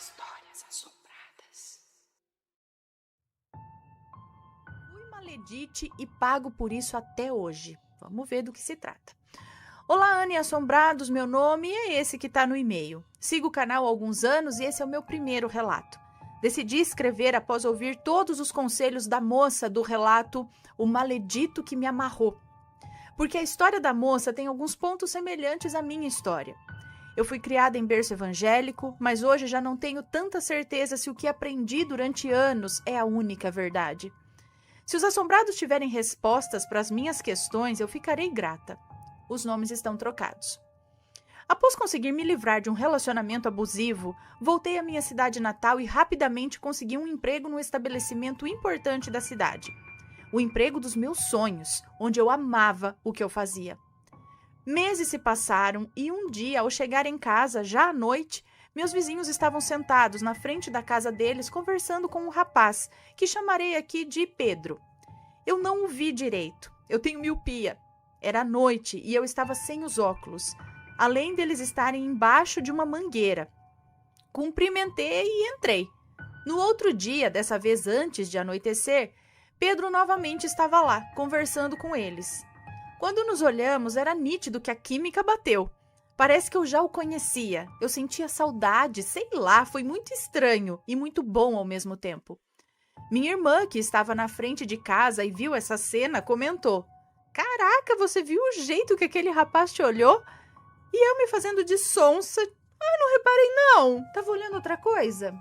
Histórias assombradas. Fui maledite e pago por isso até hoje. Vamos ver do que se trata. Olá, Ana e Assombrados, meu nome é esse que está no e-mail. Sigo o canal há alguns anos e esse é o meu primeiro relato. Decidi escrever após ouvir todos os conselhos da moça do relato O Maledito que me Amarrou. Porque a história da moça tem alguns pontos semelhantes à minha história. Eu fui criada em berço evangélico, mas hoje já não tenho tanta certeza se o que aprendi durante anos é a única verdade. Se os assombrados tiverem respostas para as minhas questões, eu ficarei grata. Os nomes estão trocados. Após conseguir me livrar de um relacionamento abusivo, voltei à minha cidade natal e rapidamente consegui um emprego num estabelecimento importante da cidade. O emprego dos meus sonhos, onde eu amava o que eu fazia. Meses se passaram e um dia, ao chegar em casa, já à noite, meus vizinhos estavam sentados na frente da casa deles conversando com um rapaz, que chamarei aqui de Pedro. Eu não o vi direito, eu tenho miopia. Era noite e eu estava sem os óculos, além deles estarem embaixo de uma mangueira. Cumprimentei e entrei. No outro dia, dessa vez antes de anoitecer, Pedro novamente estava lá, conversando com eles. Quando nos olhamos, era nítido que a química bateu. Parece que eu já o conhecia. Eu sentia saudade, sei lá, foi muito estranho e muito bom ao mesmo tempo. Minha irmã, que estava na frente de casa e viu essa cena, comentou: "Caraca, você viu o jeito que aquele rapaz te olhou?" E eu me fazendo de sonsa: "Ah, não reparei não, tava olhando outra coisa."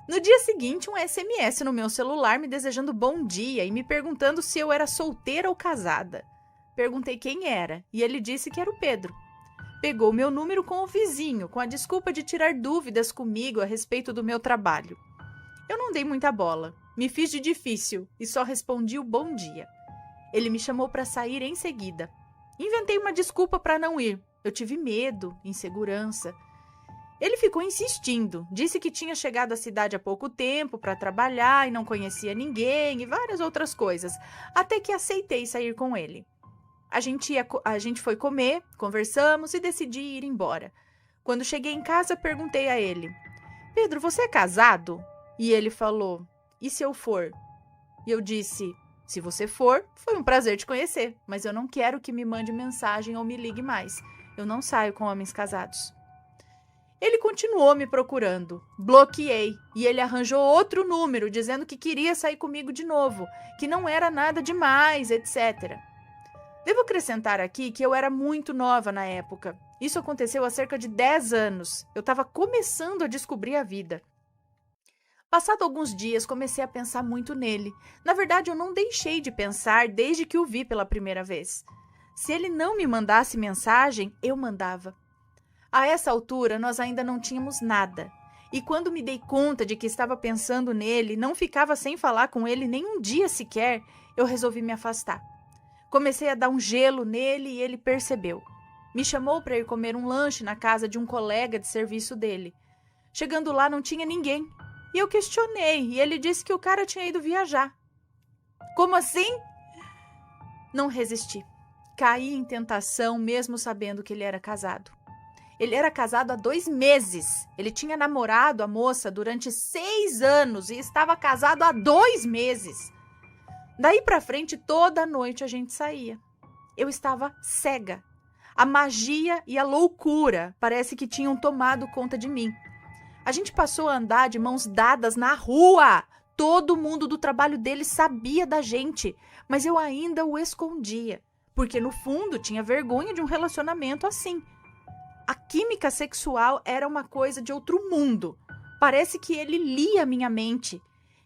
No dia seguinte, um SMS no meu celular me desejando bom dia e me perguntando se eu era solteira ou casada. Perguntei quem era e ele disse que era o Pedro. Pegou meu número com o vizinho, com a desculpa de tirar dúvidas comigo a respeito do meu trabalho. Eu não dei muita bola, me fiz de difícil e só respondi o bom dia. Ele me chamou para sair em seguida. Inventei uma desculpa para não ir. Eu tive medo, insegurança. Ele ficou insistindo, disse que tinha chegado à cidade há pouco tempo para trabalhar e não conhecia ninguém e várias outras coisas, até que aceitei sair com ele. A gente foi comer, conversamos e decidi ir embora. Quando cheguei em casa, perguntei a ele: "Pedro, você é casado?" E ele falou: "E se eu for?" E eu disse: "Se você for, foi um prazer te conhecer, mas eu não quero que me mande mensagem ou me ligue mais. Eu não saio com homens casados." Ele continuou me procurando. Bloqueei e ele arranjou outro número dizendo que queria sair comigo de novo, que não era nada demais, etc. Devo acrescentar aqui que eu era muito nova na época. Isso aconteceu há cerca de 10 anos. Eu estava começando a descobrir a vida. Passado alguns dias, comecei a pensar muito nele. Na verdade, eu não deixei de pensar desde que o vi pela primeira vez. Se ele não me mandasse mensagem, eu mandava. A essa altura, nós ainda não tínhamos nada. E quando me dei conta de que estava pensando nele, não ficava sem falar com ele nem um dia sequer, eu resolvi me afastar. Comecei a dar um gelo nele e ele percebeu. Me chamou para ir comer um lanche na casa de um colega de serviço dele. Chegando lá, não tinha ninguém. E eu questionei, e ele disse que o cara tinha ido viajar. Como assim? Não resisti. Caí em tentação, mesmo sabendo que ele era casado. Ele era casado há 2 meses. Ele tinha namorado a moça durante 6 anos e estava casado há 2 meses. Daí pra frente, toda noite a gente saía. Eu estava cega. A magia e a loucura parece que tinham tomado conta de mim. A gente passou a andar de mãos dadas na rua. Todo mundo do trabalho dele sabia da gente, mas eu ainda o escondia, porque no fundo tinha vergonha de um relacionamento assim. A química sexual era uma coisa de outro mundo. Parece que ele lia minha mente.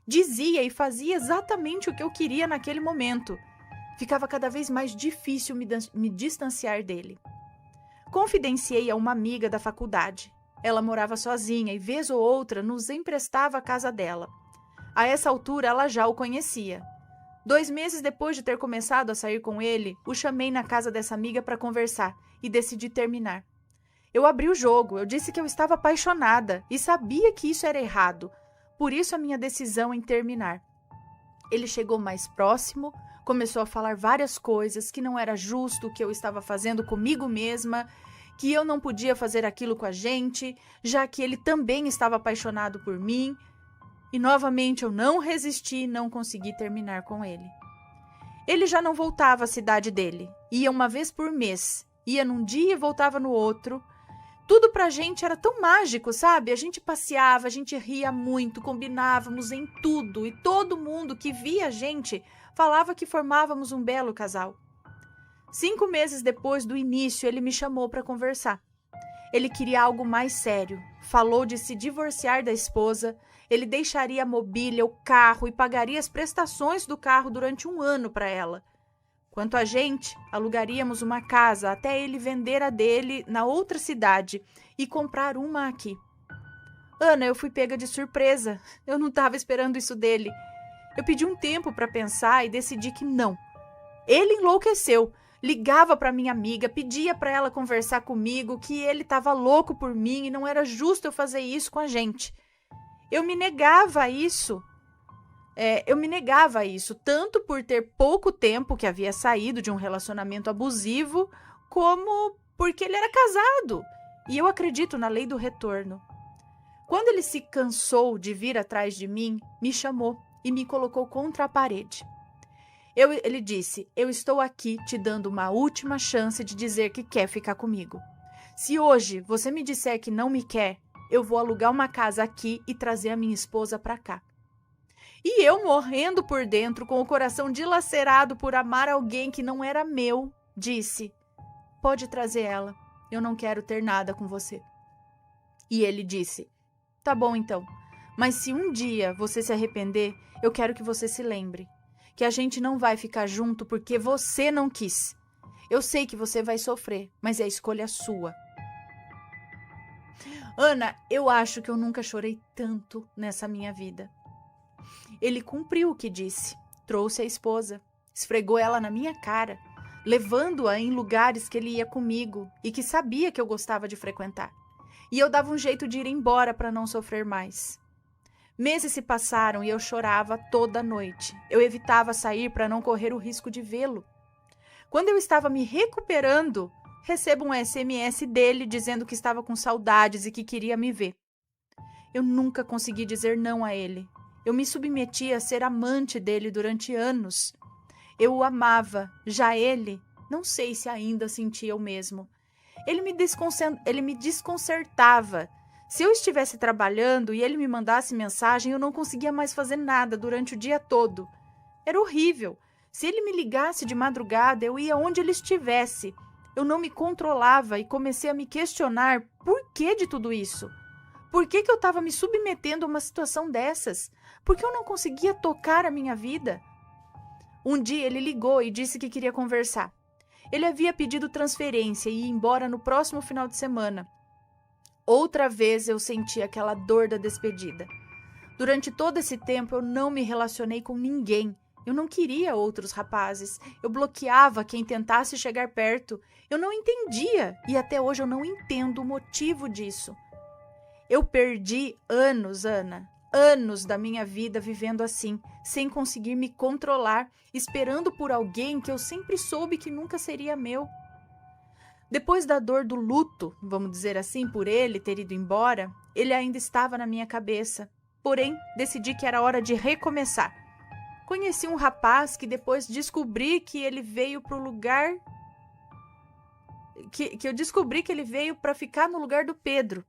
Dizia e fazia exatamente o que eu queria naquele momento. Ficava cada vez mais difícil me distanciar dele. Confidenciei a uma amiga da faculdade. Ela morava sozinha e, vez ou outra, nos emprestava a casa dela. A essa altura, ela já o conhecia. 2 meses depois de ter começado a sair com ele, o chamei na casa dessa amiga para conversar e decidi terminar. Eu abri o jogo, eu disse que eu estava apaixonada e sabia que isso era errado. Por isso a minha decisão em terminar. Ele chegou mais próximo, começou a falar várias coisas, que não era justo o que eu estava fazendo comigo mesma que eu não podia fazer aquilo com a gente, já que ele também estava apaixonado por mim. E novamente eu não resisti e não consegui terminar com ele. Ele já não voltava à cidade dele, ia uma vez por mês, ia num dia e voltava no outro. Tudo pra gente era tão mágico, sabe? A gente passeava, a gente ria muito, combinávamos em tudo e todo mundo que via a gente falava que formávamos um belo casal. 5 meses depois do início, ele me chamou para conversar. Ele queria algo mais sério, falou de se divorciar da esposa, ele deixaria a mobília, o carro e pagaria as prestações do carro durante 1 ano para ela. Quanto a gente, alugaríamos uma casa até ele vender a dele na outra cidade e comprar uma aqui. Ana, eu fui pega de surpresa. Eu não estava esperando isso dele. Eu pedi um tempo para pensar e decidi que não. Ele enlouqueceu. Ligava para minha amiga, pedia para ela conversar comigo, que ele estava louco por mim e não era justo eu fazer isso com a gente. Eu me negava a isso. Tanto por ter pouco tempo que havia saído de um relacionamento abusivo, como porque ele era casado. E eu acredito na lei do retorno. Quando ele se cansou de vir atrás de mim, me chamou e me colocou contra a parede. Ele disse, eu estou aqui te dando uma última chance de dizer que quer ficar comigo. Se hoje você me disser que não me quer, eu vou alugar uma casa aqui e trazer a minha esposa para cá. E eu, morrendo por dentro, com o coração dilacerado por amar alguém que não era meu, disse, pode trazer ela, eu não quero ter nada com você. E ele disse, tá bom então, mas se um dia você se arrepender, eu quero que você se lembre que a gente não vai ficar junto porque você não quis. Eu sei que você vai sofrer, mas é escolha sua. Ana, eu acho que eu nunca chorei tanto nessa minha vida. Ele cumpriu o que disse, trouxe a esposa, esfregou ela na minha cara, levando-a em lugares que ele ia comigo e que sabia que eu gostava de frequentar. E eu dava um jeito de ir embora para não sofrer mais. Meses se passaram e eu chorava toda noite. Eu evitava sair para não correr o risco de vê-lo. Quando eu estava me recuperando, recebo um SMS dele dizendo que estava com saudades e que queria me ver. Eu nunca consegui dizer não a ele. Eu me submeti a ser amante dele durante anos. Eu o amava, já ele, não sei se ainda sentia o mesmo. Ele me desconcertava. Se eu estivesse trabalhando e ele me mandasse mensagem, eu não conseguia mais fazer nada durante o dia todo. Era horrível. Se ele me ligasse de madrugada, eu ia onde ele estivesse. Eu não me controlava e comecei a me questionar por que de tudo isso. Por que eu estava me submetendo a uma situação dessas? Por que eu não conseguia tocar a minha vida? Um dia ele ligou e disse que queria conversar. Ele havia pedido transferência e ia embora no próximo final de semana. Outra vez eu senti aquela dor da despedida. Durante todo esse tempo eu não me relacionei com ninguém. Eu não queria outros rapazes. Eu bloqueava quem tentasse chegar perto. Eu não entendia e até hoje eu não entendo o motivo disso. Eu perdi anos, Ana, anos da minha vida vivendo assim, sem conseguir me controlar, esperando por alguém que eu sempre soube que nunca seria meu. Depois da dor do luto, vamos dizer assim, por ele ter ido embora, ele ainda estava na minha cabeça. Porém, decidi que era hora de recomeçar. Conheci um rapaz que depois descobri que ele veio para o lugar... Que eu descobri que ele veio para ficar no lugar do Pedro.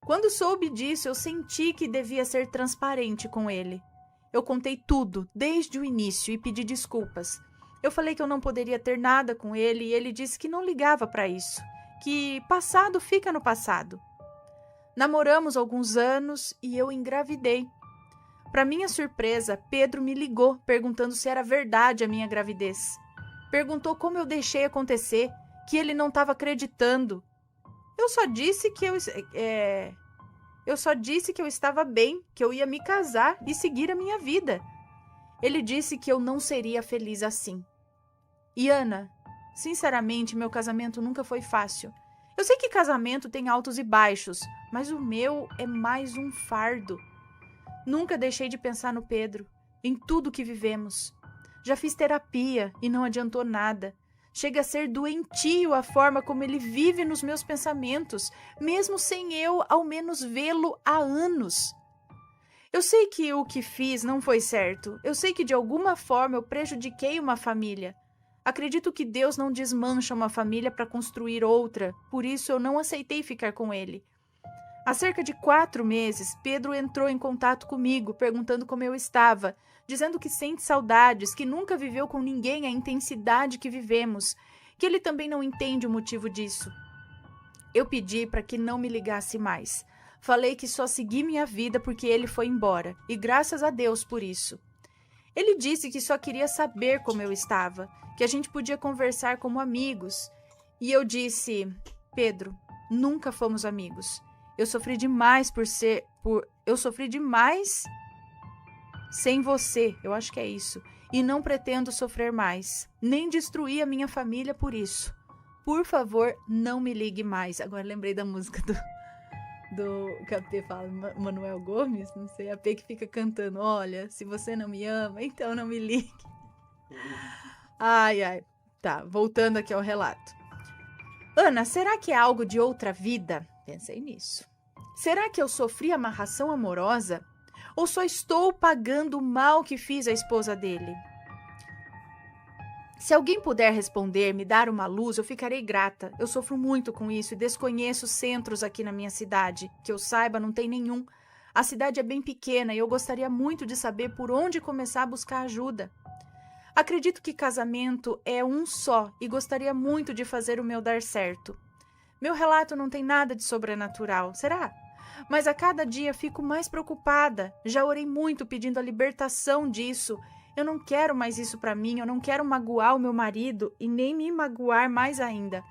Quando soube disso, eu senti que devia ser transparente com ele. Eu contei tudo, desde o início, e pedi desculpas. Eu falei que eu não poderia ter nada com ele e ele disse que não ligava para isso, que passado fica no passado. Namoramos alguns anos e eu engravidei. Para minha surpresa, Pedro me ligou perguntando se era verdade a minha gravidez. Perguntou como eu deixei acontecer, que ele não estava acreditando. Eu só disse que eu estava bem, que eu ia me casar e seguir a minha vida. Ele disse que eu não seria feliz assim. E Ana, sinceramente, meu casamento nunca foi fácil. Eu sei que casamento tem altos e baixos, mas o meu é mais um fardo. Nunca deixei de pensar no Pedro, em tudo que vivemos. Já fiz terapia e não adiantou nada. Chega a ser doentio a forma como ele vive nos meus pensamentos, mesmo sem eu, ao menos, vê-lo há anos. Eu sei que o que fiz não foi certo. Eu sei que de alguma forma eu prejudiquei uma família. Acredito que Deus não desmancha uma família para construir outra, por isso eu não aceitei ficar com ele. Há cerca de 4 meses, Pedro entrou em contato comigo, perguntando como eu estava, dizendo que sente saudades, que nunca viveu com ninguém a intensidade que vivemos, que ele também não entende o motivo disso. Eu pedi para que não me ligasse mais. Falei que só segui minha vida porque ele foi embora, e graças a Deus por isso. Ele disse que só queria saber como eu estava, que a gente podia conversar como amigos. E eu disse, Pedro, nunca fomos amigos. Eu sofri demais eu sofri demais sem você, eu acho que é isso. E não pretendo sofrer mais, nem destruir a minha família por isso. Por favor, não me ligue mais. Agora lembrei da música do que a P fala, Manuel Gomes, não sei, a P que fica cantando, olha, se você não me ama, então não me ligue. Ai, tá, voltando aqui ao relato. Ana, será que é algo de outra vida? Pensei nisso. Será que eu sofri amarração amorosa? Ou só estou pagando o mal que fiz à esposa dele? Se alguém puder responder, me dar uma luz, eu ficarei grata. Eu sofro muito com isso e desconheço centros aqui na minha cidade. Que eu saiba, não tem nenhum. A cidade é bem pequena e eu gostaria muito de saber por onde começar a buscar ajuda. Acredito que casamento é um só e gostaria muito de fazer o meu dar certo. Meu relato não tem nada de sobrenatural, será? Mas a cada dia fico mais preocupada. Já orei muito pedindo a libertação disso. Eu não quero mais isso para mim, eu não quero magoar o meu marido e nem me magoar mais ainda.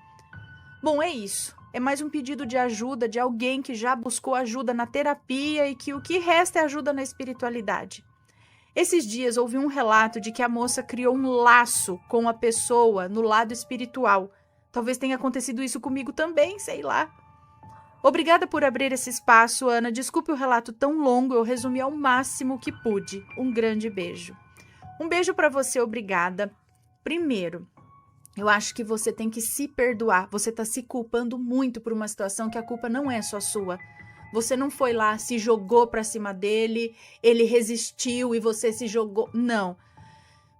Bom, é isso. É mais um pedido de ajuda de alguém que já buscou ajuda na terapia e que o que resta é ajuda na espiritualidade. Esses dias ouvi um relato de que a moça criou um laço com a pessoa no lado espiritual. Talvez tenha acontecido isso comigo também, sei lá. Obrigada por abrir esse espaço, Ana. Desculpe o relato tão longo, eu resumi ao máximo que pude. Um grande beijo. Um beijo para você, obrigada. Primeiro, eu acho que você tem que se perdoar. Você está se culpando muito por uma situação que a culpa não é só sua. Você não foi lá, se jogou para cima dele, ele resistiu e você se jogou. Não.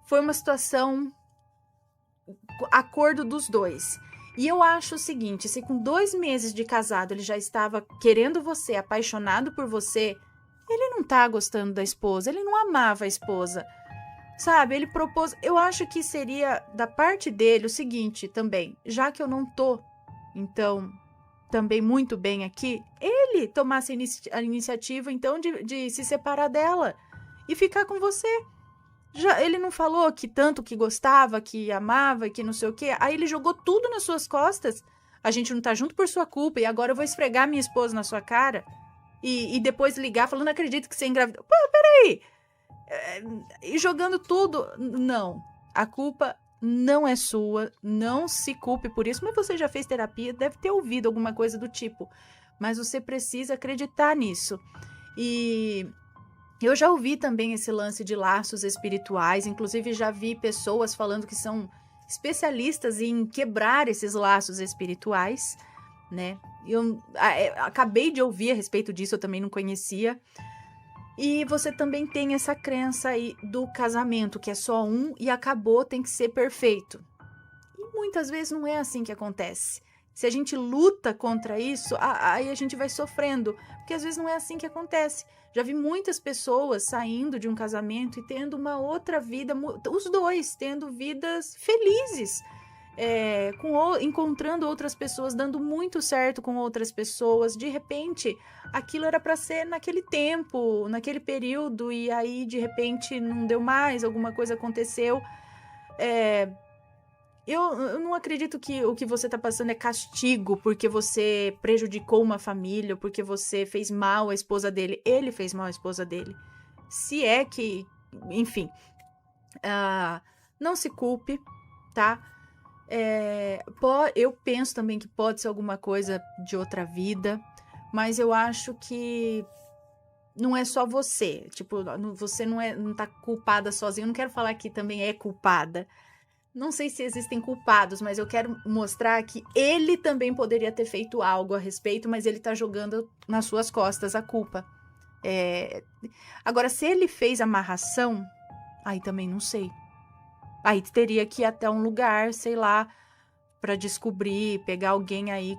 Foi uma situação, acordo dos dois. E eu acho o seguinte, se com 2 meses de casado ele já estava querendo você, apaixonado por você, ele não tá gostando da esposa, ele não amava a esposa. Sabe, ele propôs, eu acho que seria da parte dele o seguinte também, já que eu não tô, então, também muito bem aqui, ele tomasse a iniciativa, então, de se separar dela e ficar com você. Já, ele não falou que tanto que gostava, que amava, que não sei o quê, aí ele jogou tudo nas suas costas, a gente não tá junto por sua culpa e agora eu vou esfregar minha esposa na sua cara e depois ligar falando, não acredito que você engravidou. Pô, peraí! E jogando tudo, não, a culpa não é sua, não se culpe por isso, mas você já fez terapia, deve ter ouvido alguma coisa do tipo, mas você precisa acreditar nisso. E eu já ouvi também esse lance de laços espirituais, inclusive já vi pessoas falando que são especialistas em quebrar esses laços espirituais, né? Eu acabei de ouvir a respeito disso, eu também não conhecia. E você também tem essa crença aí do casamento, que é só um e acabou, tem que ser perfeito. E muitas vezes não é assim que acontece. Se a gente luta contra isso, aí a gente vai sofrendo, porque às vezes não é assim que acontece. Já vi muitas pessoas saindo de um casamento e tendo uma outra vida, os dois tendo vidas felizes, encontrando outras pessoas, dando muito certo com outras pessoas. De repente, aquilo era para ser naquele tempo, naquele período, e aí de repente não deu mais, alguma coisa aconteceu. Eu não acredito que o que você tá passando é castigo porque você prejudicou uma família, porque você fez mal à esposa dele. Ele fez mal à esposa dele. Se é que, enfim, não se culpe, tá? Eu penso também que pode ser alguma coisa de outra vida, mas eu acho que não é só você. Tipo, você não tá culpada sozinha. Eu não quero falar que também é culpada, Não sei se existem culpados, mas eu quero mostrar que ele também poderia ter feito algo a respeito, mas ele tá jogando nas suas costas a culpa. Agora, se ele fez amarração, aí também não sei. Aí teria que ir até um lugar, sei lá, pra descobrir, pegar alguém aí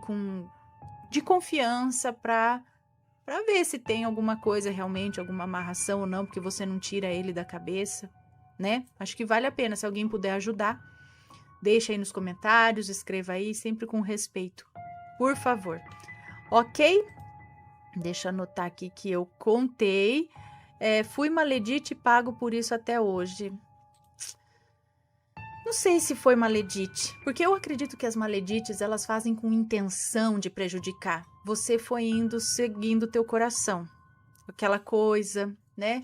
de confiança pra ver se tem alguma coisa realmente, alguma amarração ou não, porque você não tira ele da cabeça, né? Acho que vale a pena, se alguém puder ajudar, deixa aí nos comentários, escreva aí, sempre com respeito, por favor. Ok? Deixa eu anotar aqui que eu contei. Fui maledite e pago por isso até hoje. Não sei se foi maledite, porque eu acredito que as maledites, elas fazem com intenção de prejudicar. Você foi indo seguindo teu coração, aquela coisa, né?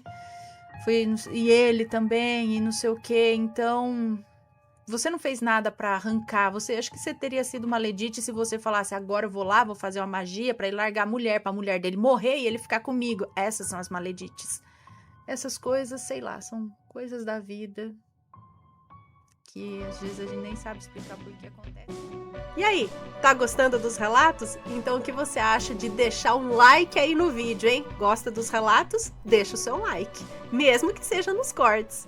E ele também, e não sei o quê. Então, você não fez nada pra arrancar. Acho que você teria sido maledite se você falasse, agora eu vou lá, vou fazer uma magia pra ele largar a mulher, pra mulher dele morrer e ele ficar comigo. Essas são as maledites. Essas coisas, sei lá, são coisas da vida que às vezes a gente nem sabe explicar por que acontece. E aí, tá gostando dos relatos? Então o que você acha de deixar um like aí no vídeo, hein? Gosta dos relatos? Deixa o seu like, mesmo que seja nos cortes.